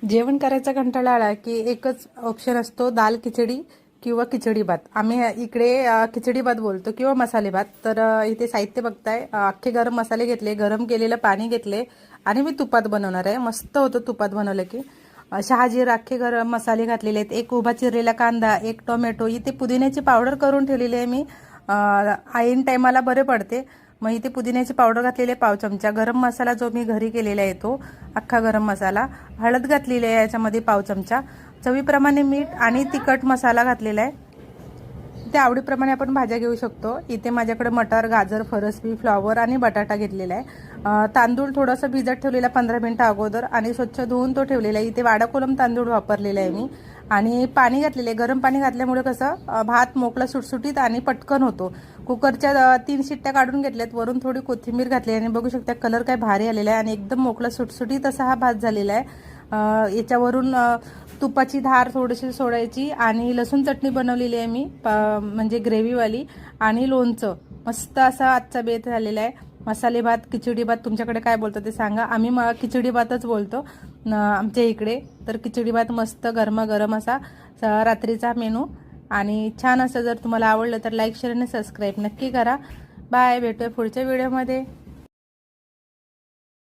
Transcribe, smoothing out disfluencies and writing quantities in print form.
जेवण करायचा कंटाळा आला की एकच ऑप्शन असतो, दाल खिचडी किंवा खिचडी भात. आम्ही इकडे खिचडी भात बोलतो किंवा मसाले भात. तर इथे साहित्य बघताय, अख्खे गरम मसाले घेतले, गरम केलेलं पाणी घेतले आणि मी तुपात बनवणार आहे. मस्त होतं तुपात बनवलं की. शहाजीर अख्खे गरम मसाले घातलेले आहेत, एक उभा चिरलेला कांदा, एक टोमॅटो, इथे पुदिन्याची पावडर करून ठेवलेली आहे मी. ऐन टायमाला बरे पडते. मग इथे पुदिन्याची पावडर घातलेली आहे पाव चमचा, गरम मसाला जो मी घरी केलेला आहे तो अख्खा गरम मसाला, हळद घातलेली आहे याच्यामध्ये पाव चमचा, चवीप्रमाणे मीठ आणि तिखट मसाला घातलेला आहे. ते आवडीप्रमाणे आपण भाज्या घेऊ शकतो. इथे माझ्याकडे मटर, गाजर, फरसबी, फ्लॉवर आणि बटाटा घेतलेला आहे. तांदूळ थोडंसं भिजत ठेवलेला 15 मिनिटं अगोदर आणि स्वच्छ धुवून तो ठेवलेला आहे. इथे वाडा कोलम तांदूळ वापरलेला आहे मी. आणि पाणी घातलेले, गरम पाणी घातल्यामुळे कसं भात मोकळा सुटसुटीत आणि पटकन होतो. कुकरच्या 3 शिट्ट्या काढून घेतल्यात, वरून थोडी कोथिंबीर घातली आणि बघू शकता कलर काय भारी आलेला आहे आणि एकदम मोकळा सुटसुटीत असा हा भात झालेला आहे. याच्यावरून तुपाची धार थोडीशी सोडायची आणि लसूण चटणी बनवलेली आहे मी, म्हणजे ग्रेव्हीवाली, आणि लोणचं. मस्त असा आजचा बेत झालेला आहे. मसाले भात, खिचडी भात, तुमच्याकडे काय बोलतो ते सांगा. आम्ही खिचडी भातच बोलतो आमच्या इकडे. तर खिचडी भात मस्त गरमागरम असा रात्रीचा मेनू. आणि छान असं, जर तुम्हाला आवडलं तर लाईक, शेअर आणि सबस्क्राईब नक्की करा. बाय, भेटूया पुढच्या व्हिडिओमध्ये.